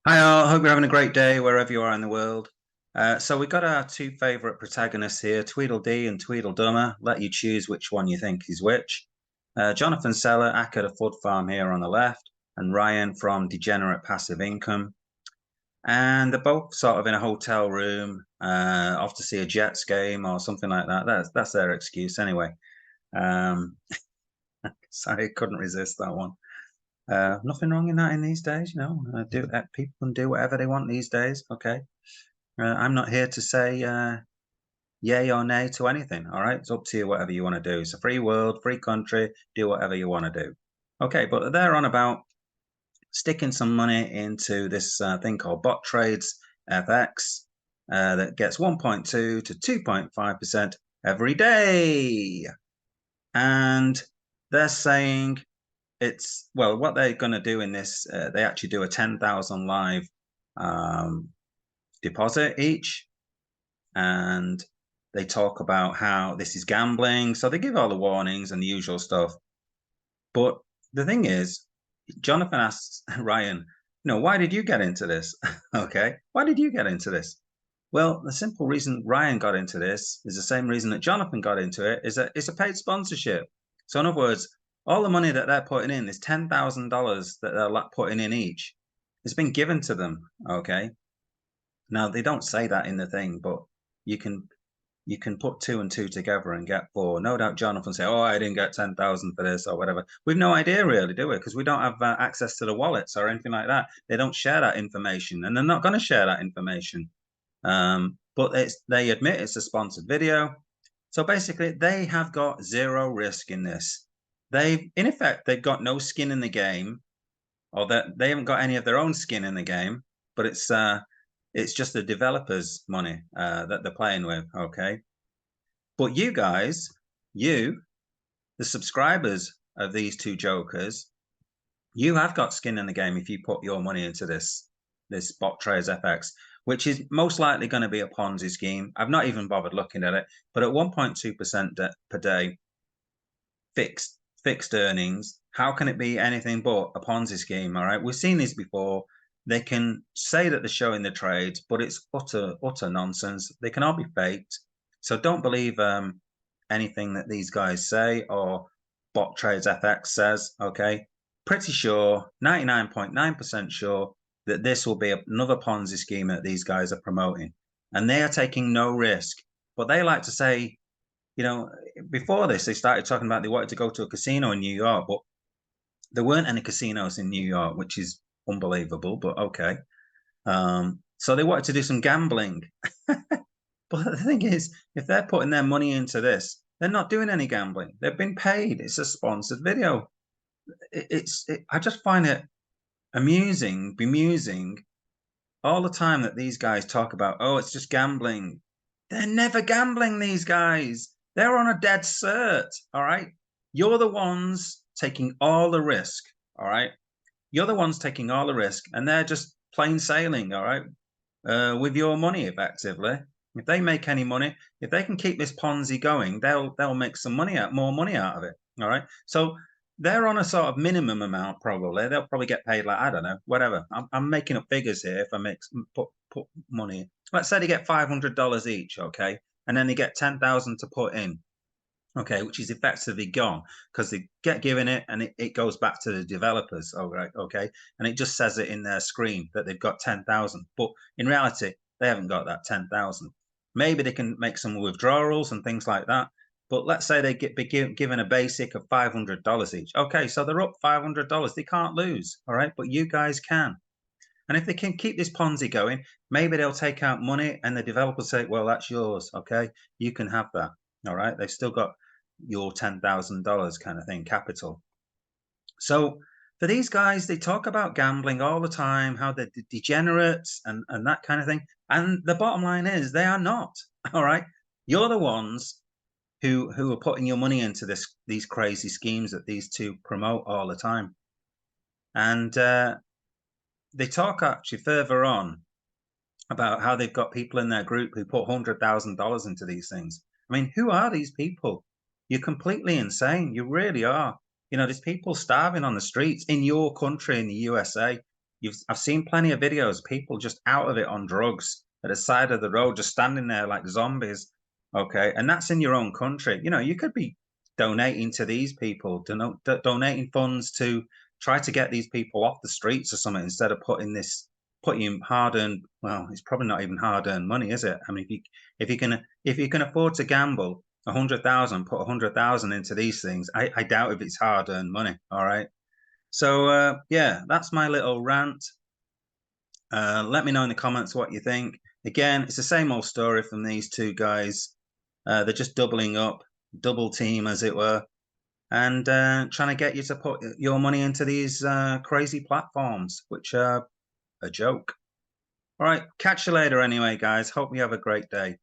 Hi all, hope you're having a great day wherever you are in the world. So we've got our two favorite protagonists here, Tweedledee and Tweedledummer. Let you choose which one you think is which. Jonathan Seller, Acker the Food Farm here on the left, and Ryan from Degenerate Passive Income. And they're both sort of in a hotel room, off to see a Jets game or something like that. That's their excuse anyway. Um, sorry, couldn't resist that one. Nothing wrong in that in these days, people can do whatever they want these days. Okay, I'm not here to say yay or nay to anything. All right, it's up to you whatever you want to do. It's a free world, free country. Do whatever you want to do. Okay, but they're on about sticking some money into this thing called bottrades FX that gets 1.2 to 2.5% every day, and they're saying it's well, what they're going to do in this, they actually do a 10,000 live um, deposit each, and they talk about how this is gambling. So they give all the warnings and the usual stuff. But the thing is, Jonathan asks Ryan, why did you get into this? Okay, why did you get into this? Well, the simple reason Ryan got into this is the same reason that Jonathan got into it, is that it's a paid sponsorship. So in other words, all the money that they're putting in, this $10,000 that they're putting in each, has been given to them. Okay. Now they don't say that in the thing, but you can you can put two and two together and get four. No doubt Jonathan say, "Oh, I didn't get 10,000 for this or whatever." We've no idea really, do we? Because we don't have access to the wallets or anything like that. They don't share that information, and they're not going to share that information. But they admit it's a sponsored video. So basically, they have got zero risk in this. In effect, they've got no skin in the game, or that they haven't got any of their own skin in the game. But it's just the developers' money that they're playing with. Okay, but you guys, you, the subscribers of these two jokers, you have got skin in the game if you put your money into this bottrades FX, which is most likely going to be a Ponzi scheme. I've not even bothered looking at it, but at 1.2% per day, fixed earnings, how can it be anything but a Ponzi scheme? All right, we've seen these before. They can say that they're showing the trades, but it's utter nonsense. They can all be faked. So don't believe anything that these guys say or bottrades FX says. Okay, pretty sure, 99.9% sure that this will be another Ponzi scheme that these guys are promoting, and they are taking no risk. But they like to say, you know, before this, they started talking about they wanted to go to a casino in New York, but there weren't any casinos in New York, which is unbelievable, but okay. So they wanted to do some gambling. But the thing is, if they're putting their money into this, they're not doing any gambling. They've been paid. It's a sponsored video. I just find it bemusing all the time that these guys talk about, oh, it's just gambling. They're never gambling, these guys. They're on a dead cert. All right. You're the ones taking all the risk. All right. You're the ones taking all the risk, and they're just plain sailing. All right. With your money, effectively. If they make any money, if they can keep this Ponzi going, they'll make some more money out of it. All right. So they're on a sort of minimum amount, probably. They'll probably get paid like, I don't know, whatever. I'm making up figures here. If I put money, let's say they get $500 each, okay, and then they get 10,000 to put in, okay, which is effectively gone because they get given it and it goes back to the developers. All right, okay, and it just says it in their screen that they've got 10,000, but in reality, they haven't got that 10,000. Maybe they can make some withdrawals and things like that. But let's say they be given a basic of $500 each. Okay, so they're up $500. They can't lose. All right, but you guys can. And if they can keep this Ponzi going, maybe they'll take out money and the developers say, well, that's yours. Okay, you can have that. All right, they've still got your $10,000 kind of thing, capital. So for these guys, they talk about gambling all the time, how they're degenerates and that kind of thing. And the bottom line is they are not. All right. You're the ones who are putting your money into these crazy schemes that these two promote all the time. And they talk actually further on about how they've got people in their group who put $100,000 into these things. I mean, who are these people? You're completely insane. You really are. There's people starving on the streets in your country, in the USA. I've seen plenty of videos, people just out of it on drugs at the side of the road, just standing there like zombies. Okay, and that's in your own country. You know, you could be donating to these people, donating funds to try to get these people off the streets or something, instead of putting hard-earned, well, it's probably not even hard-earned money, is it? I mean, if you can afford to gamble 100,000, put 100,000 into these things. I doubt if it's hard-earned money. All right. So yeah, that's my little rant. Let me know in the comments what you think. Again, it's the same old story from these two guys. They're just doubling up, double team as it were, and trying to get you to put your money into these crazy platforms, which are a joke. All right, catch you later anyway, guys. Hope you have a great day.